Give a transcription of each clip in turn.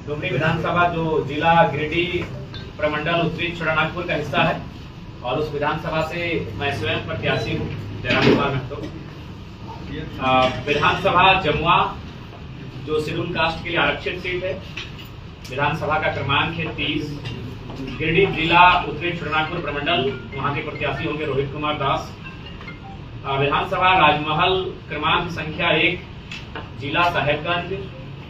डुमरी विधानसभा जो जिला गिरिडीह प्रमंडल उत्तरी छोटानागपुर का हिस्सा है और उस विधानसभा से मैं स्वयं प्रत्याशी हूँ जयराम कुमार महतो। विधानसभा जमुआ जो शेड्यूल कास्ट के लिए आरक्षित सीट है, विधानसभा का क्रमांक है 30। गिरिडीह जिला उत्तरी छोटानागपुर प्रमंडल, वहाँ के प्रत्याशी होंगे रोहित कुमार दास। विधानसभा राजमहल क्रमांक संख्या 1, जिला साहेबगंज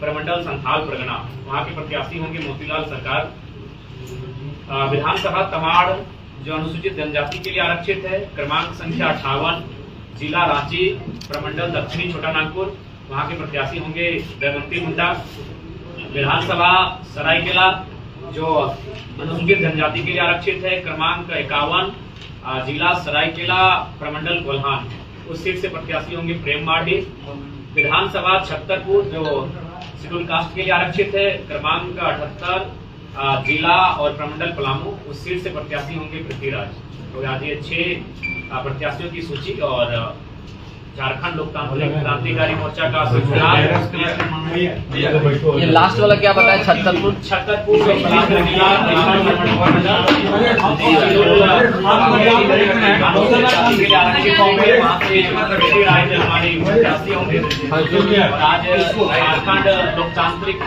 प्रमंडल संथाल परगना, वहाँ के प्रत्याशी होंगे मोतीलाल सरकार। विधानसभा तमाड़ जो अनुसूचित जनजाति के लिए आरक्षित है, क्रमांक संख्या 58, जिला रांची प्रमंडल दक्षिणी छोटानागपुर, वहाँ के प्रत्याशी होंगे दमयंती मुंडा। विधानसभा सरायकेला जो अनुसूचित जनजाति के लिए आरक्षित है, क्रमांक 51, जिला सरायकेला प्रमंडल कोल्हान, उस सीट से प्रत्याशी होंगे प्रेम माढ़ी। विधानसभा छतरपुर जो शेड्यूल कास्ट के लिए आरक्षित है, क्रमांक 78, जिला और प्रमंडल पलामू, उस सीट से प्रत्याशी होंगे पृथ्वीराज। तो आज ये 6 प्रत्याशियों की सूची और झारखंड लोकतांत्रिक क्रांतिकारी मोर्चा का ये लास्ट वाला क्या बताया? छतरपुर आज झारखंड लोकतांत्रिक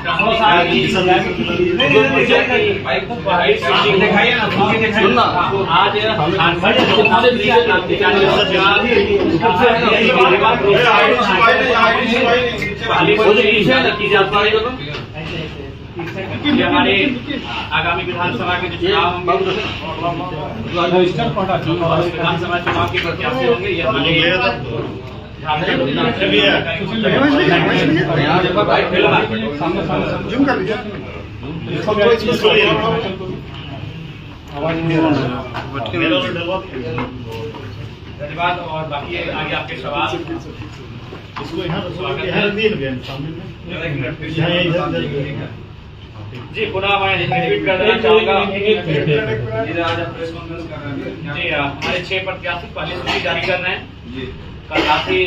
हमारे आगामी विधानसभा के जो चुनाव होंगे, विधानसभा चुनाव के प्रत्याशी होंगे, ये धन्यवाद। और बाकी आगे आपके सवाल जी पुनः मैं रिपीट कर देना चाहूँगा। जी हमारे 6 प्रत्याशी पहले सूची जारी कर रहे हैं। कल रात ही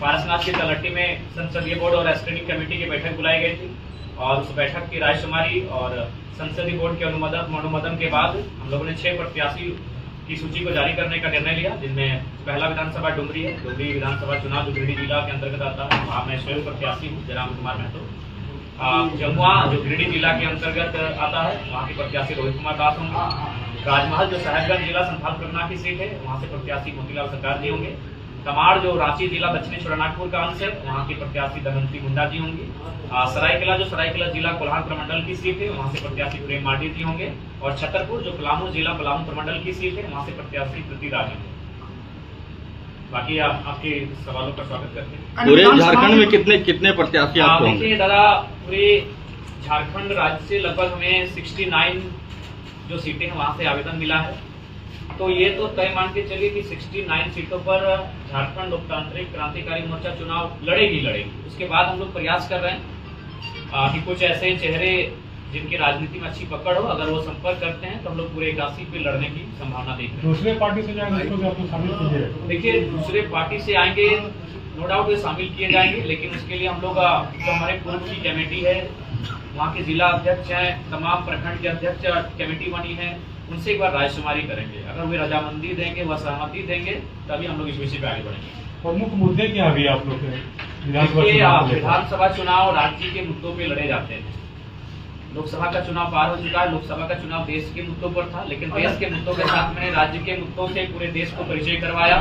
पारसनाथ की तलहटी में संसदीय बोर्ड और स्क्रीनिंग कमेटी की बैठक बुलाई गई थी और उस बैठक की रायशुमारी और संसदीय बोर्ड के अनुमोदन के बाद हम लोगों ने 6 प्रत्याशी की सूची को जारी करने का निर्णय लिया, जिनमें पहला विधानसभा डुमरी है। डुमरी विधानसभा चुनाव जो गिरिडीह जिला के अंतर्गत आता है, वहाँ मैं स्वयं प्रत्याशी हूँ जयराम कुमार महतो। जमुआ जो गिरिडीह जिला के अंतर्गत आता है, वहाँ के प्रत्याशी रोहित कुमार दास होंगे। राजमहल जो साहेबगंज जिला संथाल परगना की सीट है, वहाँ से प्रत्याशी मोतीलाल सरकार जी होंगे। तमाड़ जो रांची जिला दक्षिणी छोटानागपुर का अंश है, वहाँ के प्रत्याशी दमयंती मुंडा जी होंगे। सरायकेला जो सरायकेला जिला कोल्हान प्रमंडल की सीट है, वहाँ से प्रत्याशी प्रेम माढ़ी जी होंगे। और छतरपुर जो पलामू जिला पलामू प्रमंडल की सीट है, वहाँ से प्रत्याशी पृथ्वीराज होंगे। बाकी आपके सवालों का स्वागत करते हैं। पूरे झारखंड में कितने प्रत्याशी आपको? देखिए दादा, पूरे झारखंड राज्य से लगभग हमें 69 जो सीटें हैं वहाँ से आवेदन मिला है। तो ये तो तय मान के चलिए कि 69 सीटों पर झारखंड लोकतांत्रिक क्रांतिकारी मोर्चा चुनाव लड़ेगी। उसके बाद हम लोग प्रयास कर रहे हैं कि कुछ ऐसे चेहरे जिनकी राजनीति में अच्छी पकड़ हो, अगर वो संपर्क करते हैं तो हम लोग पूरे 81 पे लड़ने की संभावना देख रहे हैं। दूसरे पार्टी से जाएंगे? देखिए दूसरे पार्टी से आएंगे, नो डाउट शामिल किए जाएंगे, लेकिन उसके लिए हम लोग जो हमारे पूर्व की कमेटी है, वहाँ के जिला अध्यक्ष हैं, तमाम प्रखंड के अध्यक्ष कमेटी बनी है, उनसे एक बार रायशुमारी करेंगे। अगर वे रजामंदी देंगे, वह सहमति देंगे, तभी हम लोग इस विषय पे आगे बढ़ेंगे। प्रमुख मुद्दे क्या अभी आप लोग विधानसभा चुनाव राज्य के मुद्दों पे लड़े जाते हैं। लोकसभा का चुनाव पार हो चुका है, लोकसभा का चुनाव देश के मुद्दों पर था, लेकिन देश के मुद्दों के साथ मैंने राज्य के मुद्दों से पूरे देश को परिचय करवाया।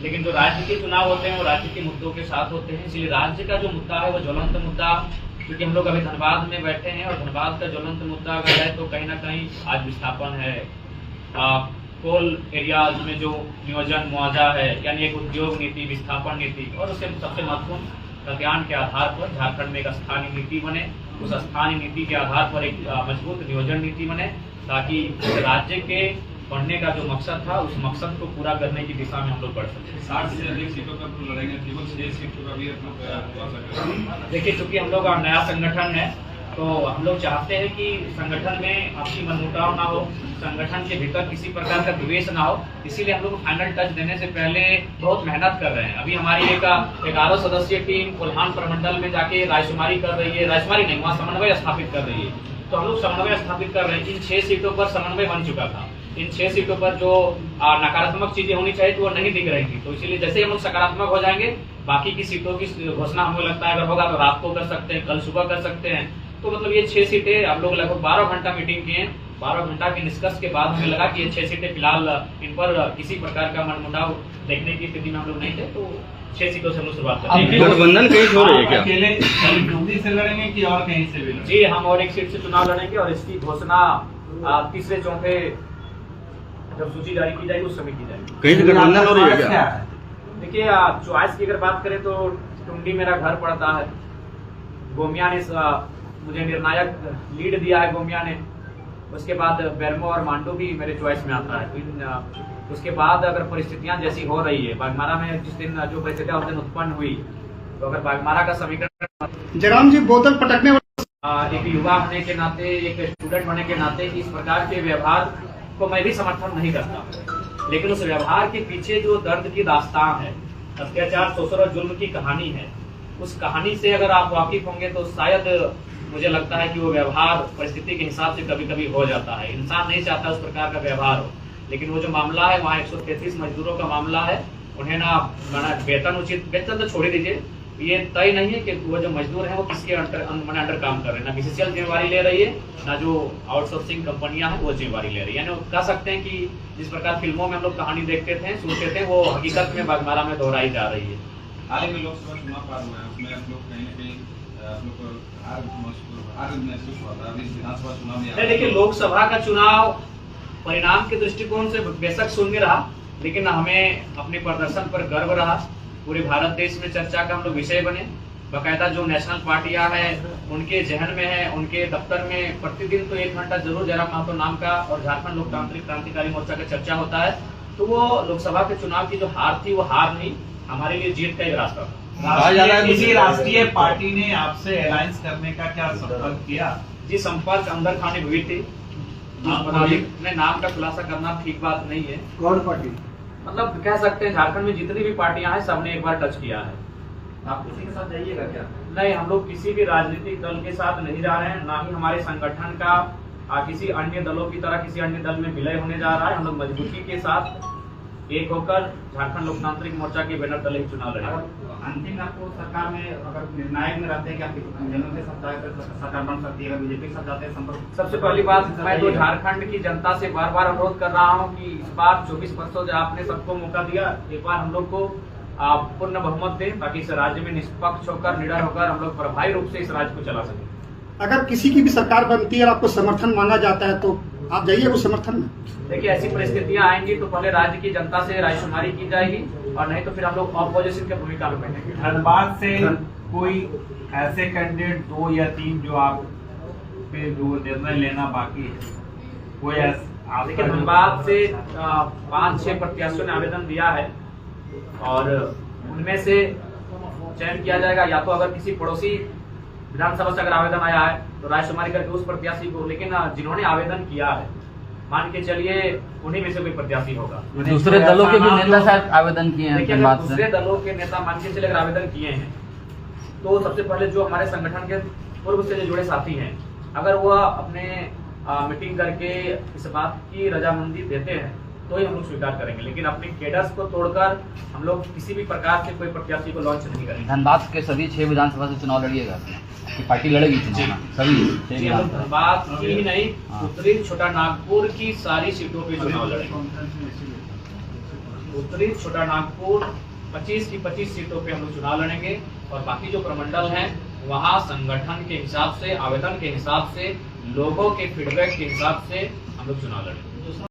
लेकिन जो राज्य के चुनाव होते हैं वो राज्य के मुद्दों के साथ होते हैं, इसलिए राज्य का जो मुद्दा है वो ज्वलंत मुद्दा, क्योंकि हम लोग अभी धनबाद में बैठे हैं और धनबाद का ज्वलंत मुद्दा अगर है तो कहीं ना कहीं आज विस्थापन है, कोल एरियाज में जो नियोजन मुआवजा है, यानी एक उद्योग नीति, विस्थापन नीति, और उससे सबसे महत्वपूर्ण प्रत्यान के आधार पर झारखंड में एक स्थानीय नीति बने। उस स्थानीय नीति के आधार पर एक मजबूत नियोजन नीति बने, ताकि राज्य के बढ़ने का जो मकसद था उस मकसद को पूरा करने की दिशा में हम लोग बढ़ सकते हैं। 60 से अधिक सीटों पर लड़ेंगे, केवल 6 सीटों का भी देखिए, चूंकि हम लोग नया संगठन है तो हम लोग चाहते हैं कि संगठन में आपसी मनमुटाव ना हो, संगठन के भीतर किसी प्रकार का द्वेष ना हो, इसीलिए हम लोग फाइनल टच देने से पहले बहुत मेहनत कर रहे हैं। अभी हमारी एक 11 सदस्यीय टीम कोल्हान प्रमंडल में जाके रायशुमारी कर रही है, रायशुमारी नहीं, वहाँ समन्वय स्थापित कर रही है। तो हम लोग समन्वय स्थापित कर रहे हैं। इन 6 सीटों पर समन्वय बन चुका था। इन 6 सीटों पर जो नकारात्मक चीजें होनी चाहिए तो वो नहीं दिख रही थी, तो इसीलिए जैसे ही हम लोग सकारात्मक हो जाएंगे, बाकी की सीटों की घोषणा हमें लगता है अगर होगा तो रात को कर सकते हैं, कल सुबह कर सकते हैं। तो मतलब ये 6 सीटें हम लोग लगभग 12 घंटा मीटिंग किए। 12 घंटा के निष्कर्ष के बाद हमें लगा कि ये 6 सीटें फिलहाल इन पर किसी प्रकार का मनमुटाव देखने की स्थिति में हम लोग नहीं थे, तो 6 सीटों से हम लोग शुरुआत करेंगे। गठबंधन कहीं हो रही है क्या? अकेले जल्दी से लड़ेंगे कि और कहीं से भी लड़ेंगे? जी, हम और एक सीट से चुनाव लड़ेंगे और इसकी घोषणा तीसरे चौथे जब सूची जारी की जाएगी उस समय की जाएगी। कहीं से गठबंधन हो रही है क्या? देखिए, चॉइस की अगर बात करें तो टुंडी मेरा घर पड़ता है। गोमिया ने मुझे निर्णायक लीड दिया है, गोमिया ने। उसके बाद बेरमो और मांडू भी मेरे चॉइस में आता है। उसके बाद अगर परिस्थितियां जैसी हो रही है, बागमारा में जिस दिन जो परिस्थितियां उस दिन उत्पन्न हुई, तो अगर बागमारा का समीकरण जयराम जी बोतल पटकने एक युवा होने के नाते, एक स्टूडेंट होने के नाते इस प्रकार के व्यवहार को मैं भी समर्थन नहीं करता, लेकिन उस व्यवहार के पीछे जो दर्द की दास्तान है, अत्याचार, शोषण और जुल्म की कहानी है, उस कहानी से अगर आप वाकिफ होंगे तो शायद मुझे लगता है कि वो व्यवहार परिस्थिति के हिसाब से कभी कभी हो जाता है। इंसान नहीं चाहता उस प्रकार का व्यवहार हो, लेकिन वो जो मामला है वहाँ 133 मजदूरों का मामला है। उन्हें ना वेतन उचित, वेतन तो छोड़ दीजिए, ये तय नहीं है कि वो जो मजदूर हैं वो किसके अंडर काम कर रहे हैं। ना बीसीसीएल जिम्मेवारी ले रही है, ना जो आउटसोर्सिंग कंपनियां हैं वो जिम्मेवारी ले रही है। यानी कह सकते हैं कि जिस प्रकार फिल्मों में हम लोग कहानी देखते थे, सुनते थे, वो हकीकत में बागमारा में दोहराई जा रही है। हाल ही में लोकसभा चुनाव पार हुआ है, उसमें आप लोग कहीं न कहीं आप लोग को आग महसूस हुआ था। अभी विधानसभा चुनाव में देखिए, लोकसभा का चुनाव परिणाम के दृष्टिकोण से बेशक शून्य रहा, लेकिन हमें अपने प्रदर्शन पर गर्व रहा। पूरे भारत देश में चर्चा का हम लोग विषय बने। बाकायदा जो नेशनल पार्टियां हैं उनके जहन में है, उनके दफ्तर में प्रतिदिन तो 1 घंटा जरूर जयराम महतो नाम का और झारखंड लोकतांत्रिक क्रांतिकारी मोर्चा का चर्चा होता है। तो वो लोकसभा के चुनाव की जो हार थी वो हार नहीं, हमारे लिए जीत का एक रास्ता था। किसी राष्ट्रीय पार्टी ने आपसे अलायंस करने का क्या संपर्क किया? जी, संपर्क अंदर खाने हुई थी। अपने नाम का खुलासा करना ठीक बात नहीं है। कौन पार्टी? मतलब कह सकते हैं झारखंड में जितनी भी पार्टियां हैं सबने एक बार टच किया है। आप किसी के साथ जाइएगा क्या? नहीं, हम लोग किसी भी राजनीतिक दल के साथ नहीं जा रहे हैं, ना ही हमारे संगठन का किसी अन्य दलों की तरह किसी अन्य दल में विलय होने जा रहा है। हम लोग मजबूती के साथ एक होकर झारखंड लोकतांत्रिक मोर्चा के बैनर तले ही चुनाव लड़ेंगे। अंतिम आपको सरकार में अगर निर्णायक में रहते हैं कि आप जनों के साथ सरकार बन सकती है, अगर बीजेपी के साथ जाते हैं संपर्क? सबसे पहली बात, मैं तो झारखंड की जनता से बार बार अनुरोध कर रहा हूं कि इस बार 24 वर्षों से आपने सबको मौका दिया, एक बार हम लोग को पूर्ण बहुमत दें ताकि इस राज्य में निष्पक्ष होकर, निडर होकर हम लोग प्रभावी रूप से इस राज्य को चला सकें। अगर किसी की भी सरकार बनती है और आपको समर्थन मांगा जाता है तो आप जाइए उस समर्थन में? देखिए, ऐसी परिस्थितियां आएंगी तो पहले राज्य की जनता से रायशुमारी की जाएगी और नहीं तो फिर हम लोग ऑपोजिशन की भूमिका में बैठेंगे। धनबाद से कोई ऐसे कैंडिडेट 2 या 3 जो आप पे जो निर्णय लेना बाकी है, कोई देखिए, धनबाद से 5-6 प्रत्याशियों ने आवेदन दिया है और उनमें से चयन किया जाएगा। या तो अगर किसी पड़ोसी विधानसभा से अगर आवेदन आया है तो रायशुमारी करके उस प्रत्याशी को, लेकिन जिन्होंने आवेदन किया है मान के चलिए उन्हीं में से कोई प्रत्याशी होगा। दूसरे दलों के भी नेता शायद आवेदन किए हैं। देखिए, अगर दूसरे दलों के नेता मान के चले अगर आवेदन किए हैं तो सबसे पहले जो हमारे संगठन के पूर्व से जो जुड़े साथी हैं, अगर वह अपने मीटिंग करके इस बात की रजामंदी देते हैं तो ही हम लोग स्वीकार करेंगे, लेकिन अपने केडर्स को तोड़कर हम लोग किसी भी प्रकार से कोई प्रत्याशी को लॉन्च नहीं करेंगे। धनबाद के सभी 6 विधानसभा से चुनाव लड़िएगा कि पार्टी लड़ेगी चुनाव? सभी जी, हम लोग धनबाद की ही नहीं, उत्तरी छोटा नागपुर की सारी सीटों पे चुनाव लड़ेंगे। उत्तरी छोटा नागपुर 25 की 25 सीटों पे हम लोग चुनाव लड़ेंगे और बाकी जो प्रमंडल हैं वहाँ संगठन के हिसाब से, आवेदन के हिसाब से, लोगों के फीडबैक के हिसाब से हम लोग चुनाव लड़ेंगे।